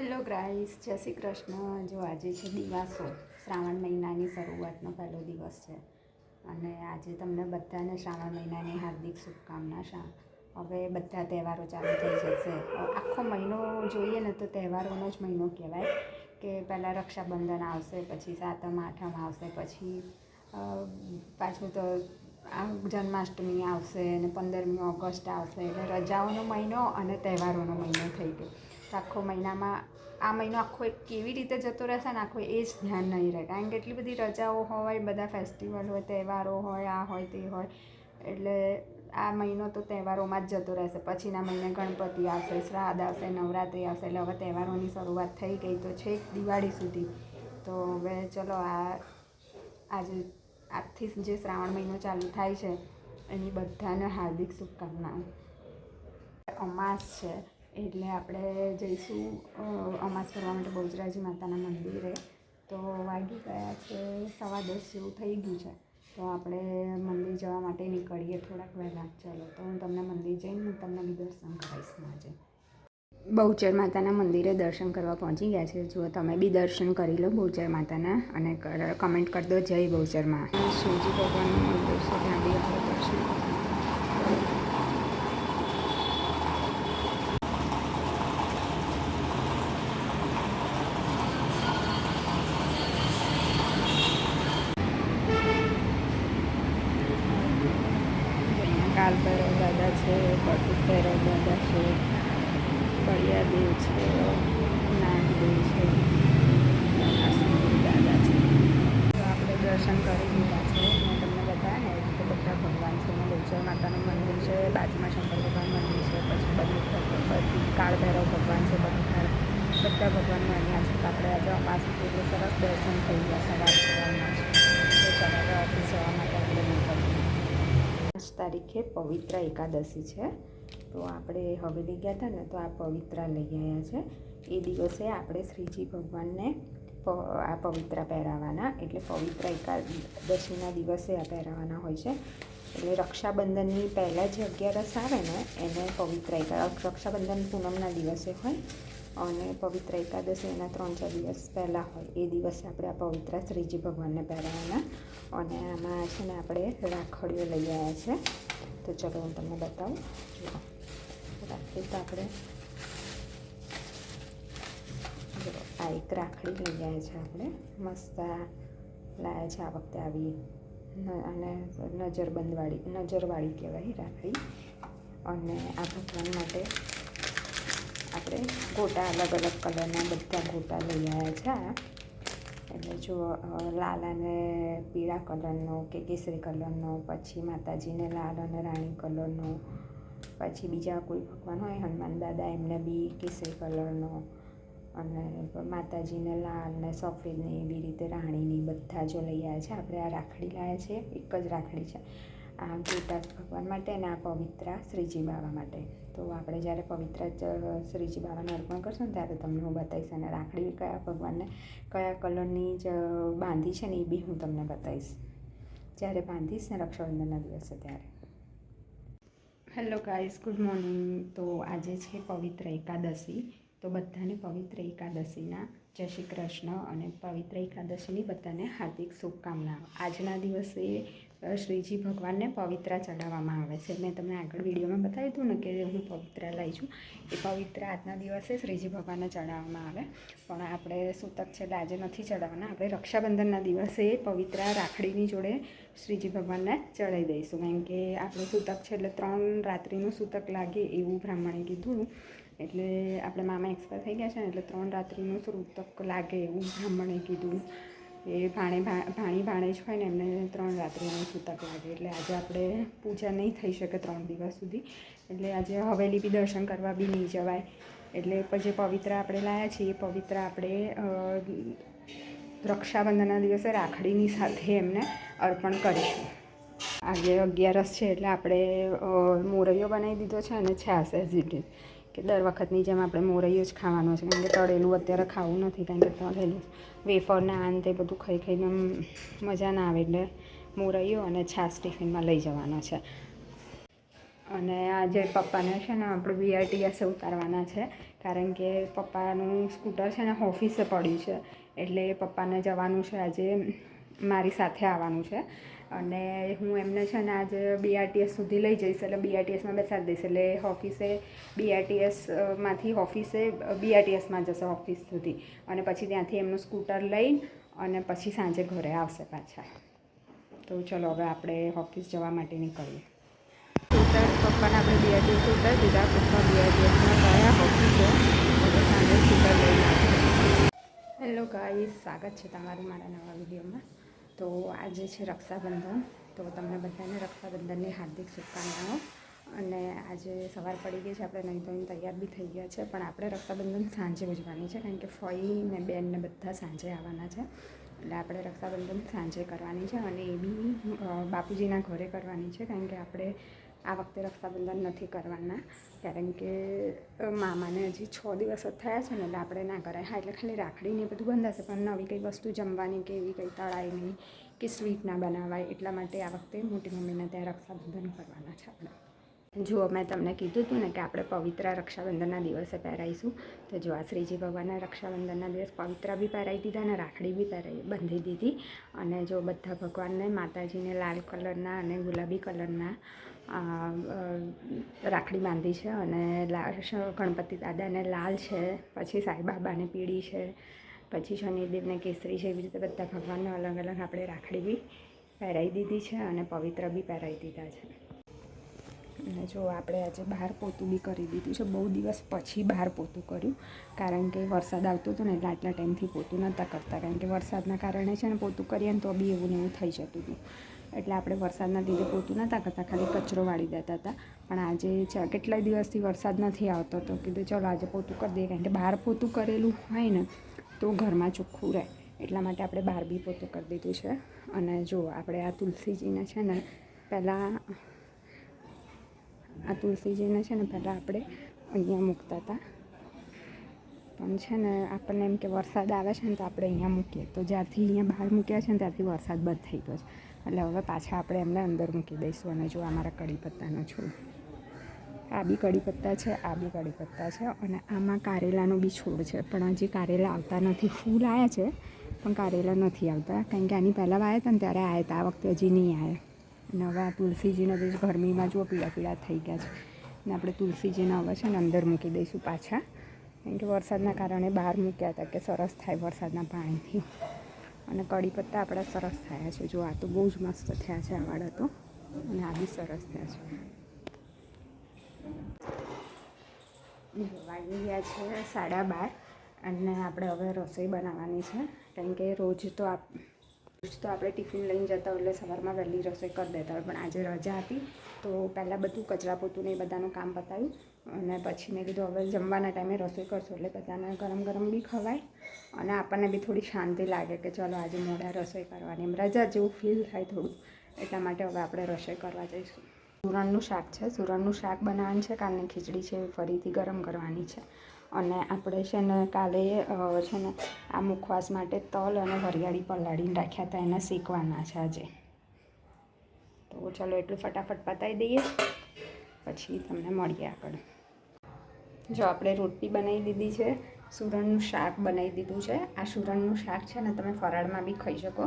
Hello guys, જય શ્રી કૃષ્ણ. જો આજે છે દિવાસો, શ્રાવણ મહિનાની શરૂઆતનો પહેલો દિવસ છે અને આજે તમને બધાને શ્રાવણ મહિનાની હાર્દિક શુભકામના. હવે બધા તહેવારો ચાલુ થઈ જશે. આખો મહિનો જોઈએ ને તો તહેવારોનો જ મહિનો કહેવાય કે પહેલાં રક્ષાબંધન આવશે, પછી સાતમ આઠમ આવશે, પછી પાછું તો આ જન્માષ્ટમી આવશે અને 15મી ઓગસ્ટ આવશે. એટલે રજાઓનો મહિનો અને તહેવારોનો મહિનો થઈ ગયો. તો આખો મહિનામાં આ મહિનો આખો એક કેવી રીતે જતો રહેશે ને આખો એ જ ધ્યાન નહીં રહે, કારણ કે એટલી બધી રજાઓ હોય, બધા ફેસ્ટિવલ હોય, તહેવારો હોય, આ હોય તે હોય. એટલે આ મહિનો તો તહેવારોમાં જ જતો રહેશે. પછીના મહિને ગણપતિ આવશે, શ્રાદ્ધ આવશે, નવરાત્રિ આવશે. એટલે હવે તહેવારોની શરૂઆત થઈ ગઈ તો છેક દિવાળી સુધી. તો હવે ચલો આજે આજથી જે શ્રાવણ મહિનો ચાલુ થાય છે એની બધાને હાર્દિક શુભકામનાઓ. અમાસ છે એટલે આપણે જઈશું અમાસ કરવા માટે બહુચરાજી માતાના મંદિરે. તો વાગી ગયા છે 10:15 જેવું થઈ ગયું છે. તો આપણે મંદિર જવા માટે નીકળીએ થોડાક વહેલા. ચાલો તો હું તમને મંદિર જઈને હું તમને બી દર્શન કરાવીશ. આજે બહુચર માતાના મંદિરે દર્શન કરવા પહોંચી ગયા છે. જો તમે બી દર્શન કરી લો બહુચર માતાના અને કમેન્ટ કરી દો જય બહુચરમાં. શિવજી ભગવાનનું મંદિર છે, ત્યાં બી આપણે દર્શન કાલ ભૈરવ દાદા છે, બટુક ભૈરવ દાદા છે, કળિયાદેવ છે, નાગદેવ છે, દાદા છે. તો આપણે દર્શન કરી દીધા છે. મેં તમને બતાવ્યા ને એ રીતે બધા ભગવાન છે. બહુચર માતાનું મંદિર છે, બાજુમાં શંકર ભગવાન મંદિર છે, પછી બધી કાળ ભૈરવ ભગવાન છે, બધા ભગવાનનું અહીંયા છે. તો આપણે આજે અમાસ એટલે સરસ દર્શન થઈ ગયા સવારમાં જ. તો ચાલો ઓફિસ જવા માટે આપણે નીકળીએ. 5 તારીખે પવિત્ર એકાદશી છે. તો આપણે હવેલી ગયા હતા ને તો આ પવિત્રા લઈ આવ્યા છે. એ દિવસે આપણે શ્રીજી ભગવાનને આ પવિત્રા પહેરાવવાના. એટલે પવિત્ર એકાદશીના દિવસે આ પહેરાવવાના હોય છે. એટલે રક્ષાબંધનની પહેલાં જે 11 આવે ને એને પવિત્ર રક્ષાબંધન પૂનમના દિવસે હોય અને પવિત્ર એકાદશી એના 3-4 દિવસ પહેલાં હોય. એ દિવસે આપણે આ પવિત્ર શ્રીજી ભગવાનને પહેરાવવાના. અને આમાં છે ને આપણે રાખડીઓ લઈ આવ્યા છે. તો ચલો હું તમને બતાવું. રાખડી તો આપણે આ એક રાખડી લઈ આવ્યા છે. આપણે મસ્ત લાવ્યા છે આ વખતે આવી અને નજરવાળી કહેવાય રાખડી. અને આ ભગવાન માટે આપણે ગોટા અલગ અલગ કલરના બધા ગોટા લઈ આવ્યા છે. એટલે જો લાલ અને પીળા કલરનો કે કેસરી કલરનો, પછી માતાજીને લાલ અને રાણી કલરનો, પછી બીજા કોઈ ભગવાન હોય હનુમાન દાદા એમને બી કેસરી કલરનો, અને માતાજીને લાલ ને સફેદની એવી રીતે રાણીની બધા જો લઈ આવ્યા છે. આપણે આ રાખડી લાવ્યા છે. એક જ રાખડી છે આ ગોટા ભગવાન માટે અને આ પવિત્રા શ્રીજી બાબા માટે. તો આપણે જ્યારે પવિત્રા શ્રીજી બાબાને અર્પણ કરશું ને ત્યારે તમને હું બતાવીશ. અને રાખડી કયા ભગવાનને કયા કલરની જ બાંધી છે ને એ બી હું તમને બતાવીશ જ્યારે બાંધીશ ને રક્ષાબંધનના દિવસે ત્યારે. Hello guys, good morning. તો આજે છે પવિત્ર એકાદશી. તો બધાને પવિત્ર એકાદશીના જય શ્રી કૃષ્ણ અને પવિત્ર એકાદશીની બધાને હાર્દિક શુભકામનાઓ. આજના દિવસે શ્રીજી ભગવાનને પવિત્રા ચડાવવામાં આવે છે. મેં તમને આગળ વિડીયોમાં બતાવ્યું હતું ને કે હું પવિત્રા લઈ છું. એ પવિત્રા આજના દિવસે શ્રીજી ભગવાનને ચડાવવામાં આવે. પણ આપણે સૂતક છે એટલે આજે નથી ચડાવવાના. આપણે રક્ષાબંધનના દિવસે પવિત્રા રાખડીની જોડે શ્રીજી ભગવાનને ચડાવી દઈશું. કારણ કે આપણે સૂતક છે એટલે 3 રાત્રિનું સૂતક લાગે એવું બ્રાહ્મણે કીધું. એટલે આપણે મામા એક્સપાયર થઈ ગયા છે ને એટલે 3 રાત્રિનું સૂતક લાગે એવું બ્રાહ્મણે કીધું. એ ભાણી ભાણેજ હોય ને એમને 3 રાત્રિનું સૂતક લાગે. એટલે આજે આપણે પૂજા નહીં થઈ શકે 3 દિવસ સુધી. એટલે આજે હવેલી બી દર્શન કરવા બી નહીં જવાય. એટલે જે પવિત્ર આપણે લાવ્યા છીએ એ પવિત્ર આપણે રક્ષાબંધનના દિવસે રાખડીની સાથે એમને અર્પણ કરીશું. આજે 11 છે એટલે આપણે મોરૈયો બનાવી દીધો છે અને છાશ એઝ ઇટ ઇઝ કે દર વખતની જેમ આપણે મોરૈયો જ ખાવાનો છે. કારણ કે તળેલું અત્યારે ખાવું નથી. કારણ કે તળેલું વેફરના આન તે બધું ખાઈ ખાઈને મજા ના આવે. એટલે મોરૈયો અને છાશ ટિફિનમાં લઈ જવાનો છે. અને આજે પપ્પાને છે ને આપણે VRTS ઉતારવાના છે કારણ કે પપ્પાનું સ્કૂટર છે ને ઓફિસે પડ્યું છે, એટલે પપ્પાને જવાનું છે આજે, મારી સાથે આવવાનું છે. અને હું એમને છે ને આજે BRTS સુધી લઈ જઈશ, એટલે BRTSમાં બેસાડી દઈશ, એટલે ઓફિસે BRTSમાંથી ઓફિસે BRTSમાં જશે ઓફિસ સુધી, અને પછી ત્યાંથી એમનું સ્કૂટર લઈ અને પછી સાંજે ઘરે આવશે પાછા. તો ચલો હવે આપણે ઓફિસ જવા માટે નીકળીએ. પપ્પાને આપણે BRTS ઉતારી દીધા, પપ્પા BRTSમાં ગયા ઓફિસે, એટલે સાંજે સ્કૂટર લઈને આવ્યા. હેલો ગાઈસ, સ્વાગત છે તમારું મારા નવા વિડીયોમાં. તો આજે છે રક્ષાબંધન, તો તમને બધાને રક્ષાબંધનની હાર્દિક શુભકામનાઓ. અને આજે સવાર પડી ગઈ છે, આપણે નહીં ધોઈને તૈયાર બી થઈ ગયા છે, પણ આપણે રક્ષાબંધન સાંજે ઉજવવાની છે, કારણ કે ફઈ ને બેન ને બધા સાંજે આવવાના છે, એટલે આપણે રક્ષાબંધન સાંજે કરવાની છે. અને એ બી બાપુજીના ઘરે કરવાની છે, કારણ કે આપણે આ વખતે રક્ષાબંધન નથી કરવાના, કારણ કે મામાને હજી 6 દિવસ જ થયા છે ને, એટલે આપણે ના કરાય. હા, એટલે ખાલી રાખડીને બધું બંધાશે, પણ નવી કંઈ વસ્તુ જમવાની કે એવી કંઈ તળાઈ નહીં કે સ્વીટ ના બનાવાય, એટલા માટે આ વખતે મોટી મમ્મીને ત્યાં રક્ષાબંધન કરવાના છે આપણે. જો મેં તમને કીધું હતું ને કે આપણે પવિત્ર રક્ષાબંધનના દિવસે પહેરાવીશું, તો જો આ શ્રીજી ભગવાનના રક્ષાબંધનના દિવસ પવિત્ર બી પહેરાવી દીધા અને રાખડી બી બાંધી દીધી. અને જો બધા ભગવાનને, માતાજીને લાલ કલરના અને ગુલાબી કલરના રાખડી બાંધી છે, અને ગણપતિ દાદાને લાલ છે, પછી સાંઈબાબાને પીળી છે, પછી શનિદેવને કેસરી છે, એવી રીતે બધા ભગવાનને અલગ અલગ આપણે રાખડી બી પહેરાવી દીધી છે અને પવિત્ર બી પહેરાવી દીધા છે. અને જો આપણે આજે બહાર પોતું બી કરી દીધું છે, બહુ દિવસ પછી બહાર પોતું કર્યું, કારણ કે વરસાદ આવતો હતો ને, એટલે આટલા ટાઈમથી પોતું નહોતા કરતા, કારણ કે વરસાદના કારણે છે ને પોતું કરીએ ને તો બી એવું ને એવું થઈ જતું હતું, એટલે આપણે વરસાદના લીધે પોતું નહોતા કરતા, ખાલી કચરો વાળી દેતા હતા. પણ આજે કેટલાય દિવસથી વરસાદ નથી આવતો, તો કીધું ચલો આજે પોતું કરી દઈએ, કારણ કે બહાર પોતું કરેલું હોય ને તો ઘરમાં ચોખ્ખું રહે, એટલા માટે આપણે બહાર બી પોતું કરી દીધું છે. અને જો આપણે આ તુલસીજીને છે ને પહેલાં આપણે અહીંયા મૂકતા હતા, પણ છે ને આપણને એમ કે વરસાદ આવે છે ને તો આપણે અહીંયા મૂકીએ, તો જ્યારથી અહીંયા બહાર મૂક્યા છે ને ત્યારથી વરસાદ બંધ થઈ ગયો છે, એટલે હવે પાછા આપણે એમને અંદર મૂકી દઈશું. અને જો અમારા કડી પત્તાનો છોડ, આ બી કડી પત્તા છે, આ બી કડી પત્તા છે, અને આમાં કારેલાનો બી છોડ છે, પણ હજી કારેલા આવતા નથી. ફૂલ આવ્યા છે પણ કારેલા નથી આવતા, કારણ કે આની પહેલાં આવ્યા હતા ને ત્યારે આવ્યા હતા, આ વખતે હજી નહીં આવ્યા. અને હવે આ તુલસીજીને બી ગરમીમાં જો પીળા પીળા થઈ ગયા છે, અને આપણે તુલસીજીને હવે છે ને અંદર મૂકી દઈશું પાછા, કારણ કે વરસાદના કારણે બહાર મૂક્યા હતા કે સરસ થાય વરસાદના પાણીથી. અને કડી પત્તા આપણા સરસ થયા છે, જો આ તો બહુ જ મસ્ત થયા છે આ વાળા તો, અને આ બી સરસ થયા છે. વાગી ગયા છે 12:30, અને આપણે હવે રસોઈ બનાવવાની છે, કારણ કે રોજ તો આપણે ટિફિન લઈને જતા હોય એટલે સવારમાં વહેલી રસોઈ કરી દેતા હોય, પણ આજે રજા હતી તો પહેલાં બધું કચરા પોતું ને એ બધાનું કામ પતાવ્યું, અને પછી મેં કીધું હવે જમવાના ટાઈમે રસોઈ કરશું, એટલે બધાને ગરમ ગરમ બી ખવાય અને આપણને બી થોડી શાંતિ લાગે કે ચલો આજે મોડા રસોઈ કરવાની, એમ રજા જેવું ફીલ થાય થોડું, એટલા માટે હવે આપણે રસોઈ કરવા જઈશું. સુરણનું શાક છે, સુરણનું શાક બનાવવાનું છે, કાલની ખીચડી છે ફરીથી ગરમ કરવાની છે, અને આપણે છે ને કાલે છે ને આ મુખવાસ માટે તલ અને વરિયાળી પલાળીને રાખ્યા હતા, એને શેકવાના છે આજે. તો ચલો એટલું ફટાફટ પતાવી દઈએ, પછી તમને મળીએ આગળ. જો આપણે રોટલી બનાવી દીધી છે, સુરણનું શાક બનાવી દીધું છે. આ સુરણનું શાક છે ને તમે ફરાળમાં બી ખાઈ શકો.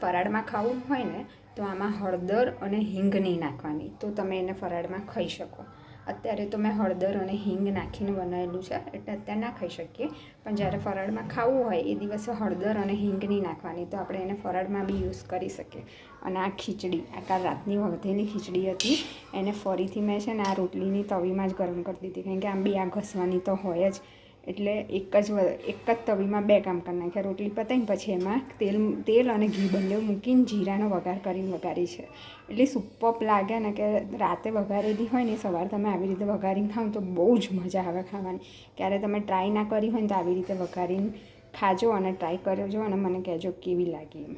ફરાળમાં ખાવું હોય ને તો આમાં હળદર અને હિંગ નહીં નાખવાની, તો તમે એને ફરાળમાં ખાઈ શકો. અત્યારે તો મેં હળદર અને હિંગ નાખીને બનાવેલું છે, એટલે અત્યારે ના ખાઈ શકીએ, પણ જ્યારે ફરાળમાં ખાવું હોય એ દિવસે હળદર અને હિંગ નહીં નાખવાની, તો આપણે એને ફરાળમાં બી યુઝ કરી શકીએ. અને આ ખીચડી, આ કાલ રાતની વધેલી ખીચડી હતી, એને ફરીથી મેં છે ને આ રોટલીની તવીમાં જ ગરમ કરી દીધી, કારણ કે આમ બી આ ઘસવાની તો હોય જ, એટલે એક જ તવીમાં 2 કામ કરી નાખ્યા. રોટલી પતાવીને પછી એમાં તેલ અને ઘી બંને મૂકીને જીરાનો વઘાર કરીને વઘારી છે, એટલે સુપર લાગે ને કે રાતે વઘારેલી હોય ને સવાર તમે આવી રીતે વઘારીને ખાવ તો બહુ જ મજા આવે ખાવાની. ક્યારે તમે ટ્રાય ના કરી હોય ને તો આવી રીતે વઘારીને ખાજો અને ટ્રાય કરજો, અને મને કહેજો કેવી લાગી એમ.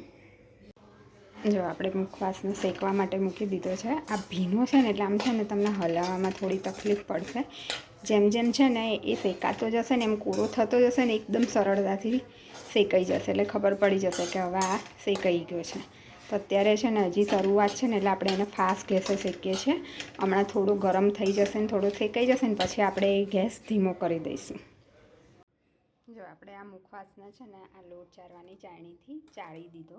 જો આપણે મુખવાસને શેકવા માટે મૂકી દીધો છે. આ ભીનો છે ને એટલે આમ છે ને તમને હલાવવામાં થોડી તકલીફ પડશે, જેમ જેમ છે ને એ શેકાતો જશે ને એમ કોરો થતો જશે ને એકદમ સરળતાથી શેકાઈ જશે, એટલે ખબર પડી જશે કે હવે આ શેકાઈ ગયો છે. તો અત્યારે છે ને હજી શરૂઆત છે ને એટલે આપણે એને ફાસ્ટ ગેસે શેકીએ છીએ. હમણાં થોડું ગરમ થઈ જશે ને થોડું શેકાઈ જશે ને પછી આપણે ગેસ ધીમો કરી દઈશું. જો આપણે આ મુખવાસને છે ને આ લોટ ચારવાની ચાળણીથી ચાળી દીધો.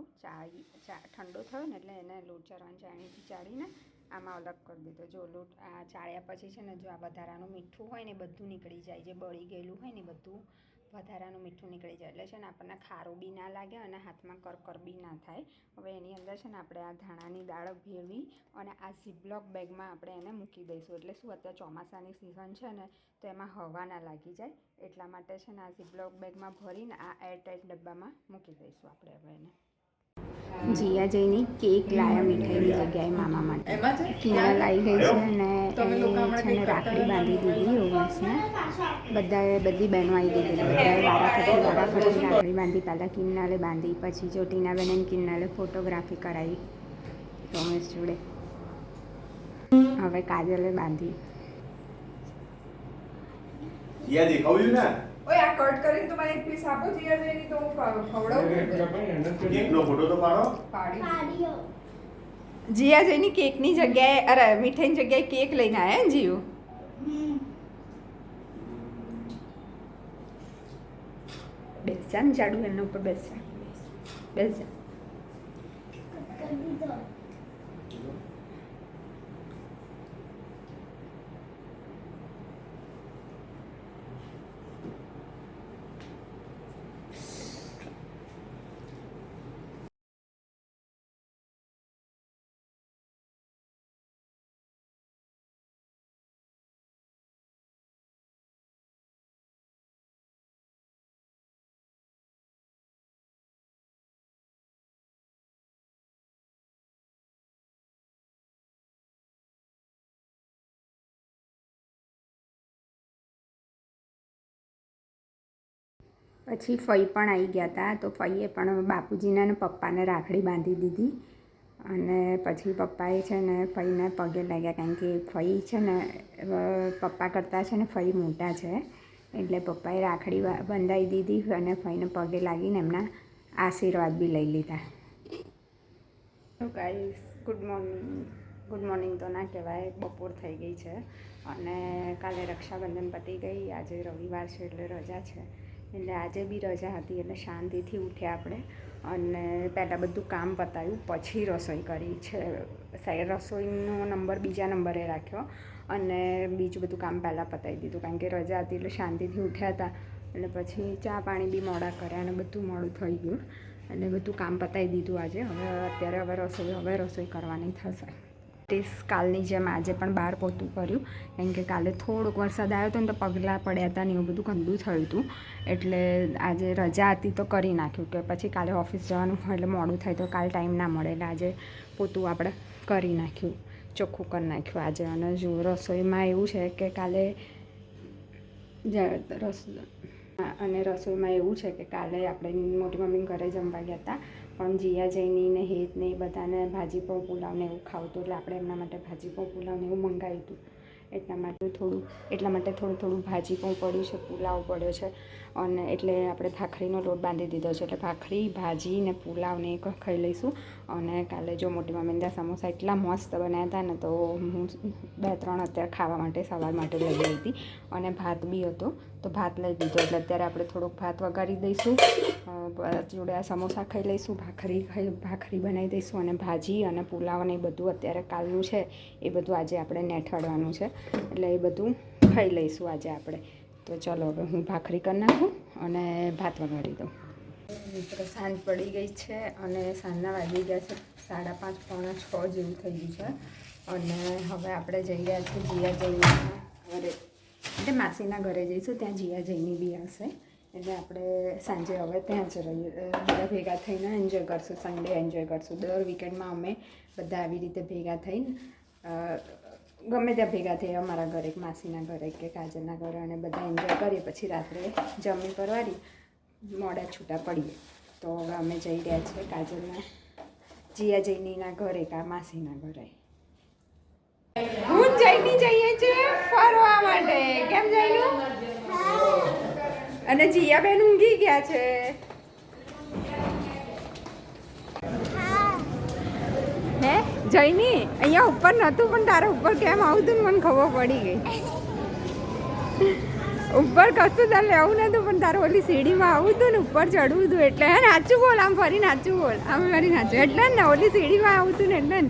ઠંડો થયો ને એટલે એને લોટ ચારવાની ચાળણીથી ચાળીને આમાં અલગ કરી દીધો. જો લોટ આ ચાળ્યા પછી છે ને જો આ વધારાનું મીઠું હોય ને બધું નીકળી જાય, જે બળી ગયેલું હોય ને બધું વધારાનું મીઠું નીકળી જાય એટલે છે ને આપણને ખારું બી ના લાગે અને હાથમાં કરકર બી ના થાય. હવે એની અંદર છે ને આપણે આ ધાણાની દાળ ભેળવી અને આ ઝીપલોક બેગમાં આપણે એને મૂકી દઈશું. એટલે શું અત્યારે ચોમાસાની સિઝન છે ને તો એમાં હવા ના લાગી જાય એટલા માટે છે ને આ ઝીપલોક બેગમાં ભરીને આ એરટાઈટ ડબ્બામાં મૂકી દઈશું આપણે હવે એને. જીયા જઈની કેક લાયા મીઠાઈની જગ્યાએ મામા માટે. કિના લાવી ગઈ છે અને એને છે ને રાખડી બાંધી દીધી ઓવર્સને. બધી બહેનો આવી દીધી. બધાએ વારાફરતી રાખડી બાંધી. પહેલાં કિન્નાલે બાંધી, પછી જો ટીનાબેન અને કિન્નાલે ફોટોગ્રાફી કરાવી રોમેશ જોડે. હવે કાજલે બાંધી. ઓય આ કટ કરીને તો મને એક પીસ આપો જીયા જેની તો હું ખવડાવું. કેકનો ફોટો તો પાડો. પાડ્યો. જીયા જઈની કેકની જગ્યાએ અરે મીઠાઈની જગ્યાએ કેક લઈને આવ્યા ને જીવ. બેસ જા ને જાડુ એના ઉપર બેસ જા. બેસ જા. પછી ફઈ પણ આવી ગયા હતા તો ફઈએ પણ બાપુજીને અને પપ્પાને રાખડી બાંધી દીધી. અને પછી પપ્પાએ છે ને ફઈને પગે લાગ્યા કારણ કે ફઈ છે ને પપ્પા કરતાં છે ને ફઈ મોટા છે એટલે પપ્પાએ રાખડી બંધાવી દીધી અને ફઈને પગે લાગીને એમના આશીર્વાદ બી લઈ લીધા. તો ગાઈસ ગુડ મોર્નિંગ તો ના કહેવાય, બપોર થઈ ગઈ છે અને કાલે રક્ષાબંધન પતી ગઈ. આજે રવિવાર છે એટલે રજા છે એટલે આજે બી રજા હતી એટલે શાંતિથી ઉઠ્યા આપણે અને પહેલાં બધું કામ પતાવ્યું પછી રસોઈ કરી છે. રસોઈનો નંબર બીજા નંબરે રાખ્યો અને બીજું બધું કામ પહેલાં પતાવી દીધું કારણ કે રજા હતી એટલે શાંતિથી ઉઠ્યા હતા એટલે પછી ચા પાણી બી મોડા કર્યા અને બધું મોડું થઈ ગયું એટલે બધું કામ પતાવી દીધું આજે. હવે રસોઈ કરવાની થશે. કાલની જેમ આજે પણ બહાર પોતું કર્યું કેમ કે કાલે થોડોક વરસાદ આવ્યો હતો ને તો પગલાં પડ્યા હતા ને એવું બધું ગંદુ થયું હતું એટલે આજે રજા હતી તો કરી નાખ્યું કે પછી કાલે ઓફિસ જવાનું હોય એટલે મોડું થાય તો કાલે ટાઈમ ના મળે એટલે આજે પોતું આપણે કરી નાખ્યું, ચોખ્ખું કરી નાખ્યું આજે. અને જો રસોઈમાં એવું છે કે કાલે રસોઈમાં એવું છે કે કાલે આપણે મોટી મમ્મી ઘરે જમવા ગયા હતા પણ જીયા જઈની ને હેત ને એ બધાને ભાજી પાઉં પુલાવ ને એવું ખાવું હતું એટલે આપણે એમના માટે ભાજી પાઉં પુલાવ ને એવું મંગાવ્યું હતું. એટલા માટે થોડું ભાજી પાઉં પડ્યું છે, પુલાવ પડ્યો છે અને એટલે આપણે ભાખરીનો લોટ બાંધી દીધો છે એટલે ભાખરી ભાજી ને પુલાવ ને એ ખાઈ લઈશું. અને કાલે જો મોટી મમ્મીના સમોસા એટલા મસ્ત બનાવ્યા હતા ને તો હું 2-3 અત્યારે ખાવા માટે સવાર માટે લઈ ગઈ હતી અને ભાત બી હતો તો ભાત લઈ દીધો એટલે અત્યારે આપણે થોડોક ભાત વઘારી દઈશું, જોડે આ સમોસા ખાઈ લઈશું, ભાખરી બનાવી દઈશું અને ભાજી અને પુલાવ ને એ બધું અત્યારે કાલનું છે એ બધું આજે આપણે નેઠવાડવાનું છે એટલે એ બધું ખાઈ લઈશું આજે આપણે. તો ચલો હવે હું ભાખરી કરી નાખું અને ભાત વઘારી દઉં. મિત્રો સાંજ પડી ગઈ છે અને સાંજના વાગી ગયા છે 5:30-6 જેવું થઈ ગયું છે અને હવે આપણે જઈ રહ્યા છીએ જીયા જઈના ઘરે એટલે માસીના ઘરે જઈશું. ત્યાં જીયા જઈની બી હશે એટલે આપણે સાંજે હવે ત્યાં જ રહીએ, બધા ભેગા થઈને એન્જોય કરશું, સન્ડે એન્જોય કરશું. દર વીકેન્ડમાં અમે બધા આવી રીતે ભેગા થઈને ગમે ત્યાં ભેગા થઈએ અમારા ઘરે, માસીના ઘરે કે કાજલના ઘરે અને બધા એન્જોય કરીએ પછી રાત્રે જમી પરવારી મોડા છૂટા પડીએ. તો હવે અમે જઈ રહ્યા છીએ કાજલના જીયા જઈનીના ઘરે કા માસીના ઘરે. હું જઈની જઈએ છીએ ફરવા માટે. કેમ જઈનું? અને જીયાબેન ઊંઘી ગયા છે. જઈની અહીંયા ઉપર નહોતું પણ તારે ઉપર કેમ આવતું ને મને ખબર પડી ગઈ. ઉપર કશું તારે લેવું નતું પણ તારે ઓલી સીડીમાં આવું હતું ને ઉપર ચડવું હતું એટલે હે નાચું બોલ આમ ફરી નાચું બોલ આમ ફરી નાચું એટલે ને ઓલી સીડીમાં આવું હતું ને એટલે ને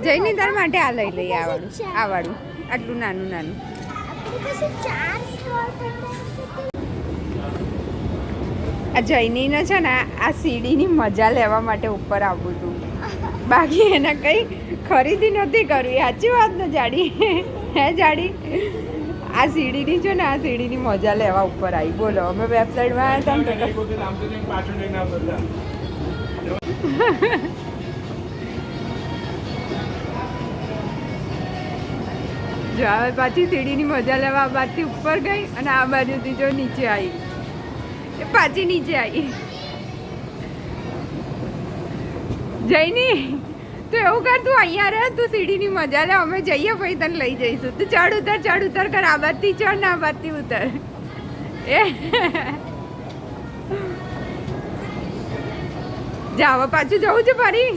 જઈને તાર માટે આ લઈ લઈએ આ વાળું આટલું નાનું નાનું. આ જૈનીને છે ને આ સીડીની મજા લેવા માટે ઉપર આવવું હતું બાકી એને કંઈ ખરીદી નહોતી કરવી. સાચી વાત ને જાડી હે જાડી આ સીડીની છે ને આ સીડીની મજા લેવા ઉપર આવી. બોલો અમે વેબસાઇટમાં આવ્યા હતા જો હવે પાછી સીડીની મજા લેવા આ બાજુથી ઉપર ગઈ અને આ બાજુથી જો નીચે આવી એ પાછી નીચે આવી. જઈની તું એવું કર તું અહીંયા રહે તું સીડીની મજા લે અમે જઈએ પછી તને લઈ જઈશું. તું ચડ ઉતર કર આ બાજુથી ચડ ને આ બાજુથી ઉતર એ જા હવે પાછું જવું છે ફરી.